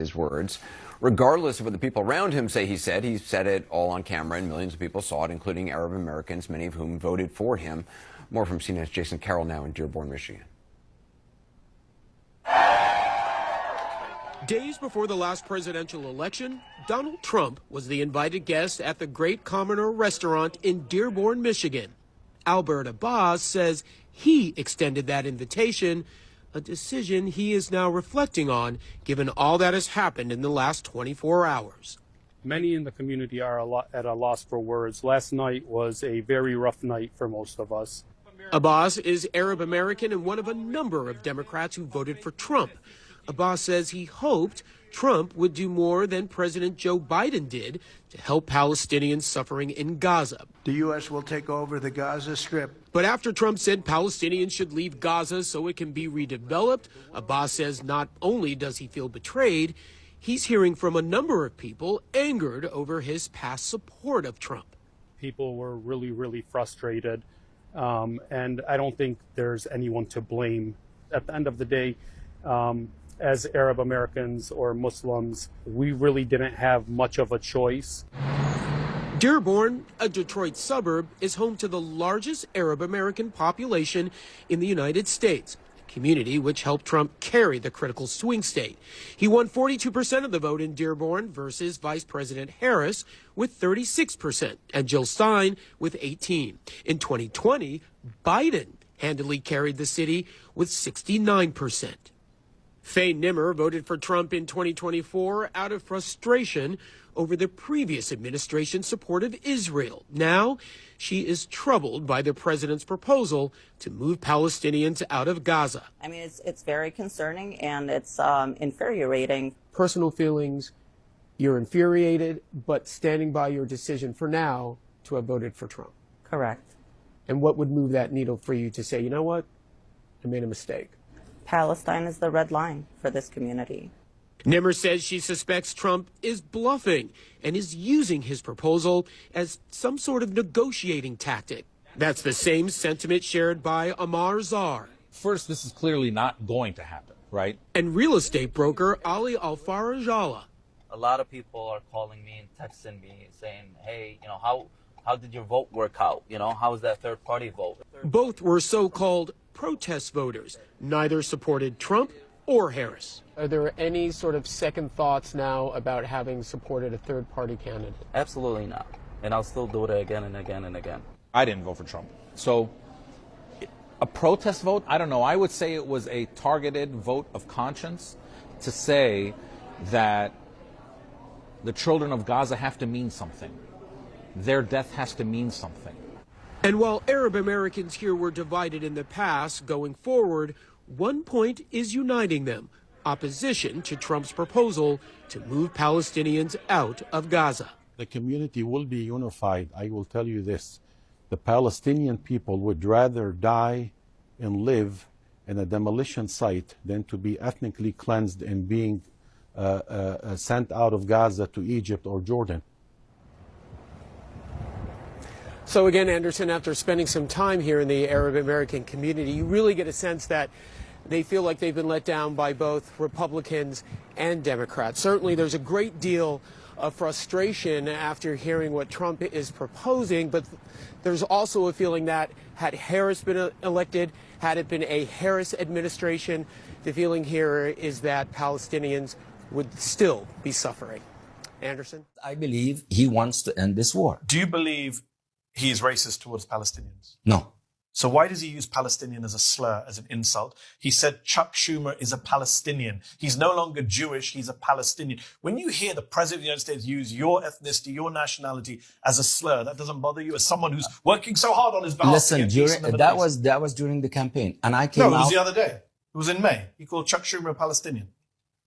His words, regardless of what the people around him say he said it all on camera, and millions of people saw it, including Arab Americans, many of whom voted for him. More from CNN's Jason Carroll now in Dearborn, Michigan. Days before the last presidential election, Donald Trump was the invited guest at the Great Commoner restaurant in Dearborn, Michigan. Albert Abbas says he extended that invitation, a decision he is now reflecting on, given all that has happened in the last 24 hours. Many in the community are at a loss for words. Last night was a very rough night for most of us. Abbas is Arab American and one of a number of Democrats who voted for Trump. Abbas says he hoped Trump would do more than President Joe Biden did to help Palestinians suffering in Gaza. The U.S. will take over the Gaza Strip. But after Trump said Palestinians should leave Gaza so it can be redeveloped, Abbas says not only does he feel betrayed, he's hearing from a number of people angered over his past support of Trump. People were really frustrated, and I don't think there's anyone to blame. At the end of the day, as Arab Americans or Muslims, we really didn't have much of a choice. Dearborn, a Detroit suburb, is home to the largest Arab American population in the United States, a community which helped Trump carry the critical swing state. He won 42% of the vote in Dearborn versus Vice President Harris with 36% and Jill Stein with 18%. In 2020, Biden handily carried the city with 69%. Faye Nimmer voted for Trump in 2024 out of frustration over the previous administration's support of Israel. Now, she is troubled by the president's proposal to move Palestinians out of Gaza. I mean, it's very concerning and it's infuriating. Personal feelings, you're infuriated, but standing by your decision for now to have voted for Trump. Correct. And what would move that needle for you to say, you know what, I made a mistake? Palestine is the red line for this community. Nimmer says she suspects Trump is bluffing and is using his proposal as some sort of negotiating tactic. That's the same sentiment shared by Amar Zar. First, this is clearly not going to happen, right? And real estate broker Ali Alfarajala. A lot of people are calling me and texting me saying, hey, how did your vote work out? How was that third party vote? Both were so-called protest voters. Neither supported Trump or Harris. Are there any sort of second thoughts now about having supported a third-party candidate? Absolutely not. And I'll still do it again and again and again. I didn't vote for Trump. So a protest vote, I don't know. I would say it was a targeted vote of conscience to say that the children of Gaza have to mean something. Their death has to mean something. And while Arab Americans here were divided in the past, going forward, one point is uniting them: opposition to Trump's proposal to move Palestinians out of Gaza. The community will be unified. I will tell you this. The Palestinian people would rather die and live in a demolition site than to be ethnically cleansed and being sent out of Gaza to Egypt or Jordan. So again, Anderson, after spending some time here in the Arab American community, you really get a sense that they feel like they've been let down by both Republicans and Democrats. Certainly there's a great deal of frustration after hearing what Trump is proposing, but there's also a feeling that had Harris been elected, had it been a Harris administration, the feeling here is that Palestinians would still be suffering. Anderson? I believe he wants to end this war. Do you believe he is racist towards Palestinians? No. So why does he use Palestinian as a slur, as an insult? He said Chuck Schumer is a Palestinian. He's no longer Jewish, he's a Palestinian. When you hear the President of the United States use your ethnicity, your nationality as a slur, that doesn't bother you as someone who's working so hard on his behalf? Listen, that was during the campaign. And I came out... No, it was the other day. It was in May. He called Chuck Schumer a Palestinian.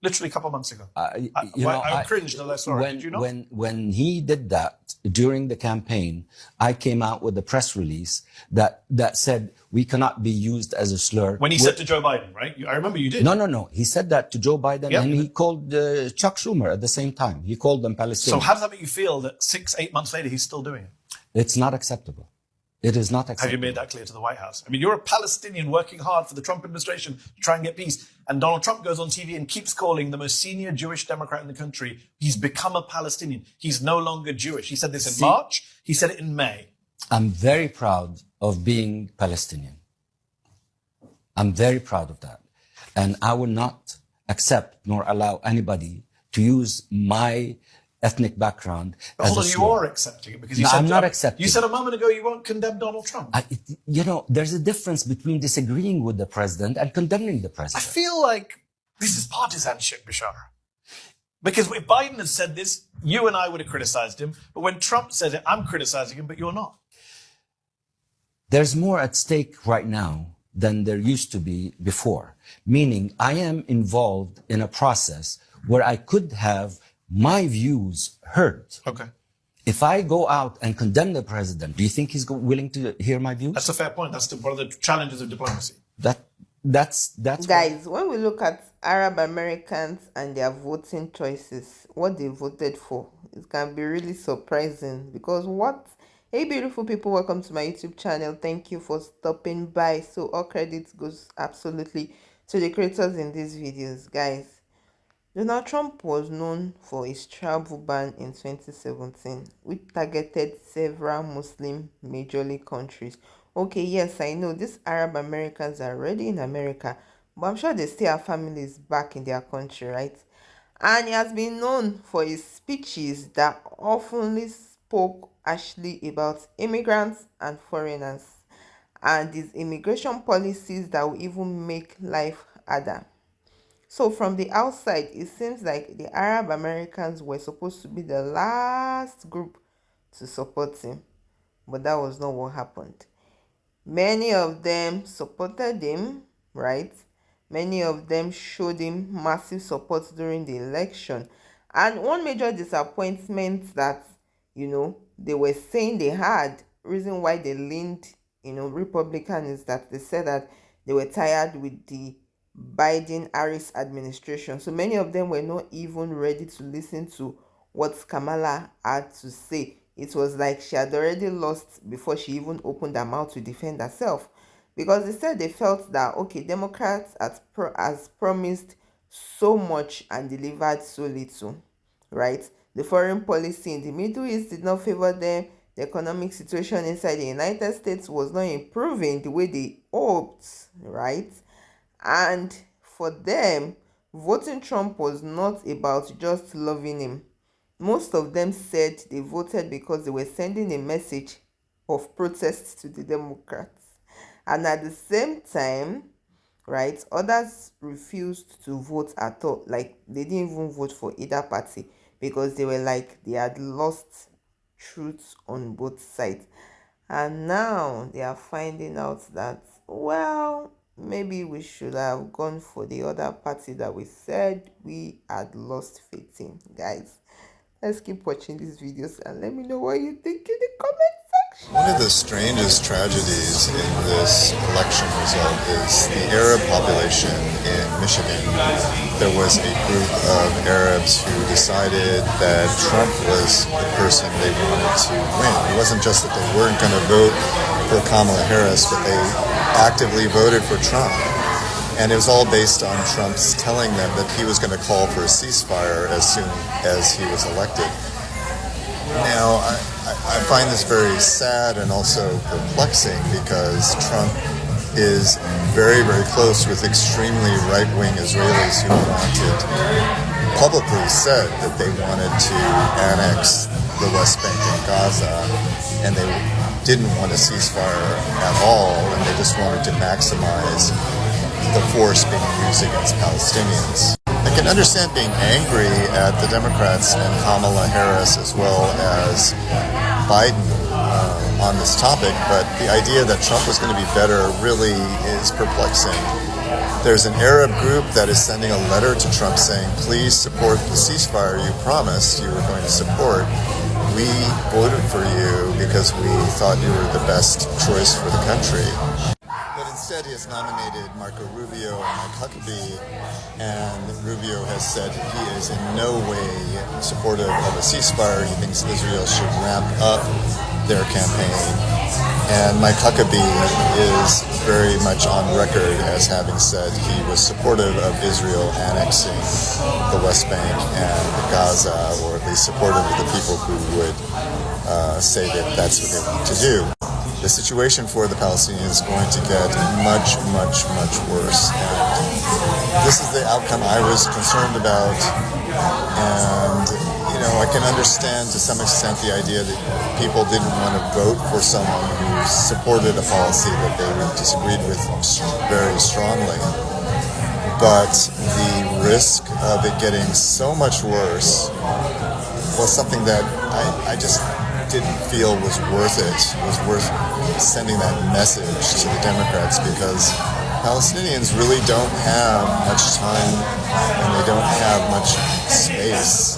Literally a couple of months ago. I cringed a little sorry. Did you not? When he did that during the campaign, I came out with a press release that said we cannot be used as a slur. When he said to Joe Biden, right? I remember you did. No. He said that to Joe Biden, and he called Chuck Schumer at the same time. He called them Palestinians. So how does that make you feel that 6-8 months later he's still doing it? It's not acceptable. It is not Have acceptable. you made that clear to the White House? I mean, you're a Palestinian working hard for the Trump administration to try and get peace. And Donald Trump goes on TV and keeps calling the most senior Jewish Democrat in the country. He's become a Palestinian. He's no longer Jewish. He said this in March. He said it in May. I'm very proud of being Palestinian. I'm very proud of that. And I will not accept nor allow anybody to use my ethnic background But as hold a on, you slur. are accepting it because you No, said I'm not accepting. You said a moment ago you won't condemn Donald Trump. There's a difference between disagreeing with the president and condemning the I president. feel like this is partisanship, Bashar. Because if Biden had said this, you and I would have criticized him. But when Trump says it, I'm criticizing him, but you're not. There's more at stake right now than there used to be before. Meaning, I am involved in a process where I could have my views heard. Okay. If I go out and condemn the president, do you think he's willing to hear my views? That's a fair point. That's one of the challenges of diplomacy. That's Guys, when we look at Arab Americans and their voting choices, what they voted for, it can be really surprising because hey beautiful people, welcome to my YouTube channel. Thank you for stopping by. So all credit goes absolutely to the creators in these videos. Guys, Donald Trump was known for his travel ban in 2017, which targeted several Muslim majorly countries. Okay, yes, I know these Arab Americans are already in America, but I'm sure they still have families back in their country, right? And he has been known for his speeches that often spoke actually about immigrants and foreigners and his immigration policies that will even make life harder. So from the outside, it seems like the Arab Americans were supposed to be the last group to support him, but that was not what happened. Many of them supported him, right? Many of them showed him massive support during the election. And one major disappointment that, they were saying they had, reason why they leaned, Republican, is that they said that they were tired with the Biden-Harris administration. So many of them were not even ready to listen to what Kamala had to say. It was like she had already lost before she even opened her mouth to defend herself. Because they said they felt that, okay, Democrats has promised so much and delivered so little, right? The foreign policy in the Middle East did not favor them. The economic situation inside the United States was not improving the way they hoped, right? And for them, voting Trump was not about just loving him. Most of them said they voted because they were sending a message of protest to the Democrats. And at the same time, right, others refused to vote at all. Like, they didn't even vote for either party because they were like, they had lost truth on both sides. And now they are finding out that, well, maybe we should have gone for the other party that we said we had lost faith in. Guys, let's keep watching these videos and let me know what you think in the comment section. One of the strangest tragedies in this election result is the Arab population in Michigan. There was a group of Arabs who decided that Trump was the person they wanted to win. It wasn't just that they weren't going to vote for Kamala Harris, but they actively voted for Trump. And it was all based on Trump's telling them that he was going to call for a ceasefire as soon as he was elected. Now, I find this very sad and also perplexing because Trump is very, very close with extremely right-wing Israelis who publicly said that they wanted to annex the West Bank and Gaza, and they didn't want a ceasefire at all, and they just wanted to maximize the force being used against Palestinians. I can understand being angry at the Democrats and Kamala Harris as well as Biden on this topic, but the idea that Trump was going to be better really is perplexing. There's an Arab group that is sending a letter to Trump saying, please support the ceasefire you promised you were going to support. We voted for you because we thought you were the best choice for the country. But instead he has nominated Marco Rubio and Mike Huckabee, and Rubio has said he is in no way supportive of a ceasefire. He thinks Israel should ramp up their campaign. And Mike Huckabee is very much on record as having said he was supportive of Israel annexing the West Bank and Gaza, or at least supportive of the people who would say that that's what they want to do. The situation for the Palestinians is going to get much, much, much worse. And this is the outcome I was concerned about. And, you know, I can understand to some extent the idea that people didn't want to vote for someone who supported a policy that they disagreed with very strongly. But the risk of it getting so much worse was something that I just didn't feel was worth it, was worth sending that message to the Democrats, because Palestinians really don't have much time and they don't have much space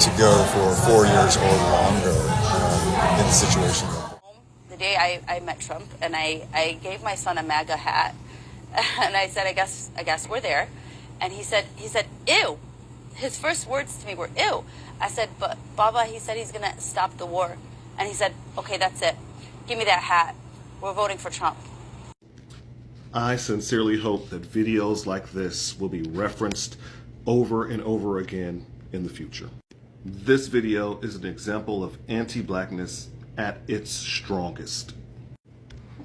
to go for 4 years or longer in the situation. The day I met Trump, and I gave my son a MAGA hat, and I said, I guess we're there. And he said, ew. His first words to me were, ew. I said, but Baba, he said he's going to stop the war. And he said, okay, that's it. Give me that hat. We're voting for Trump. I sincerely hope that videos like this will be referenced over and over again in the future. This video is an example of anti-blackness at its strongest.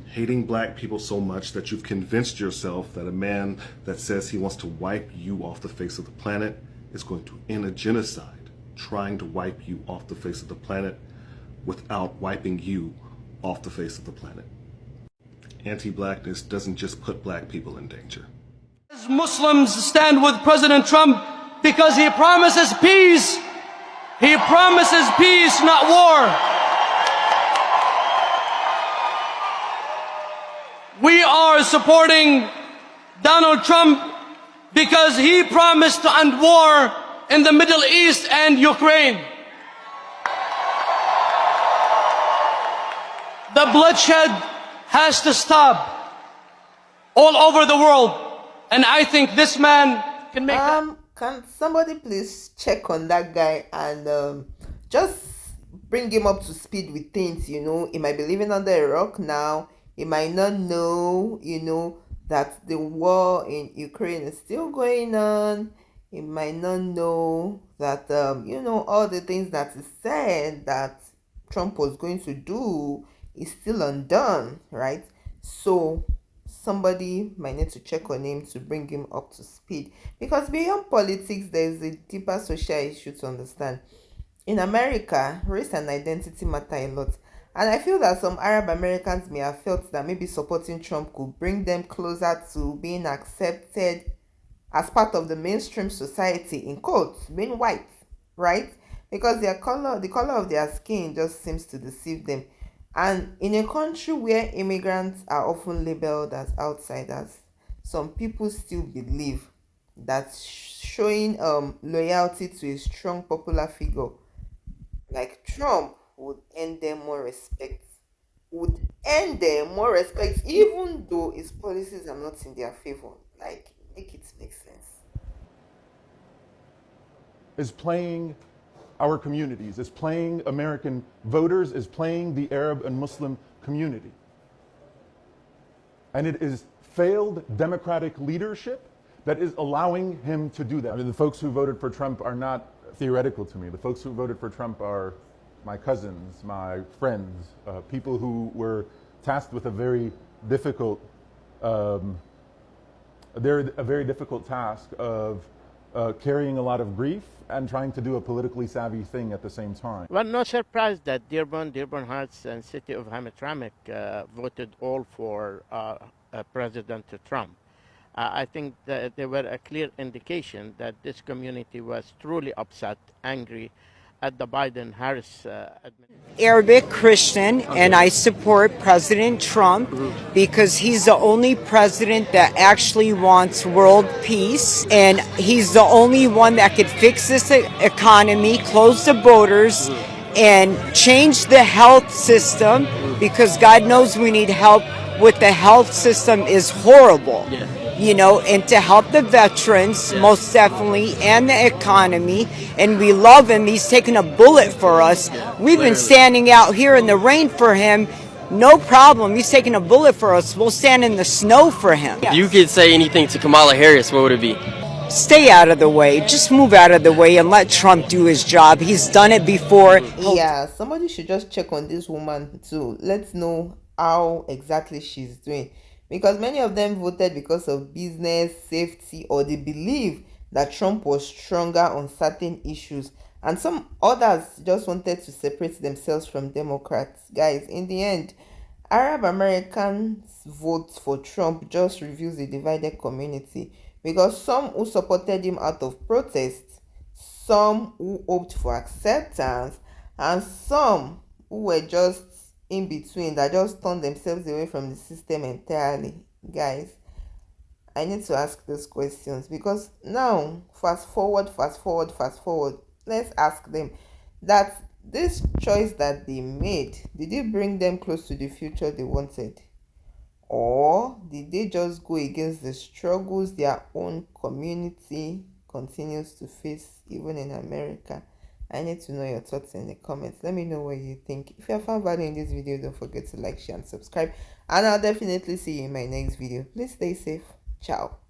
Hating black people so much that you've convinced yourself that a man that says he wants to wipe you off the face of the planet is going to end a genocide, trying to wipe you off the face of the planet without wiping you off the face of the planet. Anti-blackness doesn't just put black people in danger. Muslims stand with President Trump because he promises peace. He promises peace, not war. We are supporting Donald Trump because he promised to end war in the Middle East and Ukraine. The bloodshed has to stop all over the world. And I think this man can make Can somebody please check on that guy and just bring him up to speed with things, you know? He might be living under a rock now. He might not know, you know, that the war in Ukraine is still going on. He might not know that, you know, all the things that he said that Trump was going to do is still undone, right? So somebody might need to check on him to bring him up to speed, because beyond politics there is a deeper social issue to understand. In America, race and identity matter a lot, and I feel that some Arab Americans may have felt that maybe supporting Trump could bring them closer to being accepted as part of the mainstream society, in quotes, being white, right? Because their color, the color of their skin just seems to deceive them. And in a country where immigrants are often labeled as outsiders, some people still believe that showing loyalty to a strong popular figure like Trump would earn them more respect. Even though his policies are not in their favor. Like, make it make sense. Is playing our communities, is playing American voters, is playing the Arab and Muslim community. And it is failed democratic leadership that is allowing him to do that. I mean, the folks who voted for Trump are not theoretical to me. The folks who voted for Trump are my cousins, my friends, people who were tasked with a very difficult, task of carrying a lot of grief and trying to do a politically savvy thing at the same time. Well, no surprise that Dearborn Heights, and city of Hamtramck voted all for President Trump. I think that there were a clear indication that this community was truly upset, angry at the Biden-Harris administration. Arabic Christian, and I support President Trump because he's the only president that actually wants world peace, and he's the only one that could fix this economy, close the borders, and change the health system, because God knows we need help with the health system is horrible. and to help the veterans, most definitely, and the economy. And we love him. He's taking a bullet for us. We've been standing out here in the rain for him. No problem. He's taking a bullet for us. We'll stand in the snow for him. If you could say anything to Kamala Harris, what would it be? Stay out of the way. Just move out of the way and let Trump do his job. He's done it before. Yeah, somebody should just check on this woman too. Let's know how exactly she's doing. Because many of them voted because of business, safety, or they believe that Trump was stronger on certain issues. And some others just wanted to separate themselves from Democrats. Guys, in the end, Arab Americans' vote for Trump just reveals a divided community, because some who supported him out of protest, some who hoped for acceptance, and some who were just in between that just turned themselves away from the system entirely. Guys, I need to ask those questions, because now, fast forward, let's ask them that this choice that they made, did it bring them close to the future they wanted? Or did they just go against the struggles their own community continues to face, even in America? I need to know your thoughts in the comments. Let me know what you think. If you have found value in this video, don't forget to like, share, and subscribe. And I'll definitely see you in my next video. Please stay safe. Ciao.